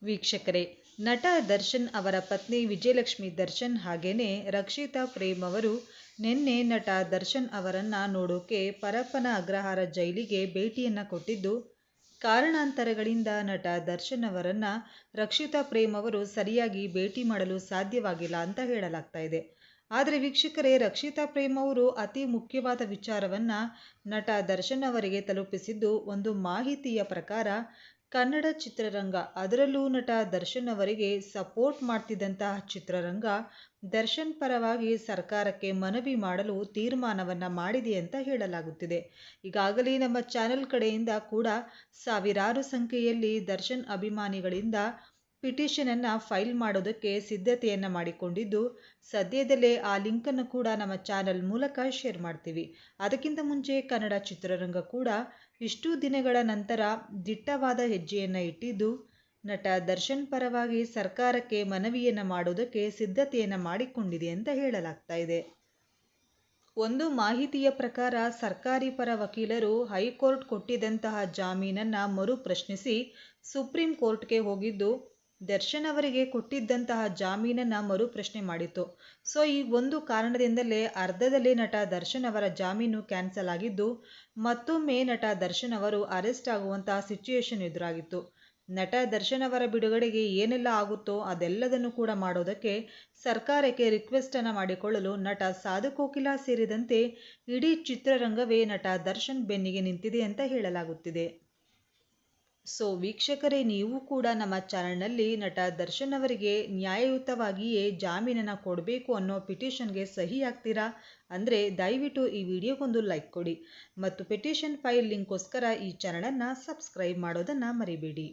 ವೀಕ್ಷಕರೇ, ನಟ ದರ್ಶನ್ ಅವರ ಪತ್ನಿ ವಿಜಯಲಕ್ಷ್ಮಿ ದರ್ಶನ್ ಹಾಗೇನೆ ರಕ್ಷಿತಾ ಪ್ರೇಮ್ ಅವರು ನಿನ್ನೆ ನಟ ದರ್ಶನ್ ಅವರನ್ನ ನೋಡೋಕೆ ಪರಪ್ಪನ ಅಗ್ರಹಾರ ಜೈಲಿಗೆ ಭೇಟಿಯನ್ನ ಕೊಟ್ಟಿದ್ದು, ಕಾರಣಾಂತರಗಳಿಂದ ನಟ ದರ್ಶನ್ ಅವರನ್ನ ರಕ್ಷಿತಾ ಪ್ರೇಮ್ ಅವರು ಸರಿಯಾಗಿ ಭೇಟಿ ಮಾಡಲು ಸಾಧ್ಯವಾಗಿಲ್ಲ ಅಂತ ಹೇಳಲಾಗ್ತಾ ಇದೆ. ಆದರೆ ವೀಕ್ಷಕರೇ, ರಕ್ಷಿತಾ ಪ್ರೇಮ್ ಅವರು ಅತಿ ಮುಖ್ಯವಾದ ವಿಚಾರವನ್ನ ನಟ ದರ್ಶನ್ ಅವರಿಗೆ ತಲುಪಿಸಿದ್ದು, ಒಂದು ಮಾಹಿತಿಯ ಪ್ರಕಾರ ಕನ್ನಡ ಚಿತ್ರರಂಗ, ಅದರಲ್ಲೂ ನಟ ದರ್ಶನ್ ಅವರಿಗೆ ಸಪೋರ್ಟ್ ಮಾಡ್ತಿದ್ದಂತಹ ಚಿತ್ರರಂಗ ದರ್ಶನ್ ಪರವಾಗಿ ಸರ್ಕಾರಕ್ಕೆ ಮನವಿ ಮಾಡಲು ತೀರ್ಮಾನವನ್ನ ಮಾಡಿದೆ ಅಂತ ಹೇಳಲಾಗುತ್ತಿದೆ. ಈಗಾಗಲೇ ನಮ್ಮ ಚಾನೆಲ್ ಕಡೆಯಿಂದ ಕೂಡ ಸಾವಿರಾರು ಸಂಖ್ಯೆಯಲ್ಲಿ ದರ್ಶನ್ ಅಭಿಮಾನಿಗಳಿಂದ ಪಿಟಿಷನ್ ಅನ್ನ ಫೈಲ್ ಮಾಡೋದಕ್ಕೆ ಸಿದ್ಧತೆಯನ್ನ ಮಾಡಿಕೊಂಡಿದ್ದು, ಸದ್ಯದಲ್ಲೇ ಆ ಲಿಂಕ್ ಅನ್ನು ಕೂಡ ನಮ್ಮ ಚಾನೆಲ್ ಮೂಲಕ ಶೇರ್ ಮಾಡ್ತೀವಿ. ಅದಕ್ಕಿಂತ ಮುಂಚೆ ಕನ್ನಡ ಚಿತ್ರರಂಗ ಕೂಡ ಇಷ್ಟು ದಿನಗಳ ನಂತರ ದಿಟ್ಟವಾದ ಹೆಜ್ಜೆಯನ್ನ ಇಟ್ಟಿದ್ದು, ನಟ ದರ್ಶನ್ ಪರವಾಗಿ ಸರ್ಕಾರಕ್ಕೆ ಮನವಿಯನ್ನ ಮಾಡೋದಕ್ಕೆ ಸಿದ್ಧತೆಯನ್ನ ಮಾಡಿಕೊಂಡಿದೆ ಅಂತ ಹೇಳಲಾಗ್ತಾ ಇದೆ. ಒಂದು ಮಾಹಿತಿಯ ಪ್ರಕಾರ ಸರ್ಕಾರಿ ಪರ ವಕೀಲರು ಹೈಕೋರ್ಟ್ ಕೊಟ್ಟಿದ್ದಂತಹ ಜಾಮೀನನ್ನ ಮರು ಪ್ರಶ್ನಿಸಿ ಸುಪ್ರೀಂ ಕೋರ್ಟ್ಗೆ ಹೋಗಿದ್ದು, ದರ್ಶನ್ ಅವರಿಗೆ ಕೊಟ್ಟಿದ್ದಂತಹ ಜಾಮೀನನ್ನ ಮರು ಪ್ರಶ್ನೆ ಮಾಡಿತ್ತು. ಸೊ ಈ ಒಂದು ಕಾರಣದಿಂದಲೇ ಅರ್ಧದಲ್ಲೇ ನಟ ದರ್ಶನ್ ಅವರ ಜಾಮೀನು ಕ್ಯಾನ್ಸಲ್ ಆಗಿದ್ದು, ಮತ್ತೊಮ್ಮೆ ನಟ ದರ್ಶನ್ ಅವರು ಅರೆಸ್ಟ್ ಆಗುವಂತಹ ಸಿಚುಯೇಷನ್ ಎದುರಾಗಿತ್ತು. ನಟ ದರ್ಶನ್ ಅವರ ಬಿಡುಗಡೆಗೆ ಏನೆಲ್ಲ ಆಗುತ್ತೋ ಅದೆಲ್ಲದನ್ನು ಕೂಡ ಮಾಡೋದಕ್ಕೆ ಸರ್ಕಾರಕ್ಕೆ ರಿಕ್ವೆಸ್ಟ್ ಅನ್ನ ಮಾಡಿಕೊಳ್ಳಲು ನಟ ಸಾಧು ಕೋಕಿಲ ಸೇರಿದಂತೆ ಇಡೀ ಚಿತ್ರರಂಗವೇ ನಟ ದರ್ಶನ್ ಬೆನ್ನಿಗೆ ನಿಂತಿದೆ ಅಂತ ಹೇಳಲಾಗುತ್ತಿದೆ. ಸೊ ವೀಕ್ಷಕರೇ, ನೀವು ಕೂಡ ನಮ್ಮ ಚಾನೆಲ್ನಲ್ಲಿ ನಟ ದರ್ಶನ್ ಅವರಿಗೆ ನ್ಯಾಯಯುತವಾಗಿಯೇ ಜಾಮೀನನ್ನು ಕೊಡಬೇಕು ಅನ್ನೋ ಪಿಟಿಷನ್ಗೆ ಸಹಿ ಹಾಕ್ತೀರಾ ಅಂದರೆ ದಯವಿಟ್ಟು ಈ ವಿಡಿಯೋಗೊಂದು ಲೈಕ್ ಕೊಡಿ ಮತ್ತು ಪಿಟಿಷನ್ ಫೈಲ್ ಲಿಂಕ್ಗೋಸ್ಕರ ಈ ಚಾನಲನ್ನು ಸಬ್ಸ್ಕ್ರೈಬ್ ಮಾಡೋದನ್ನು ಮರಿಬೇಡಿ.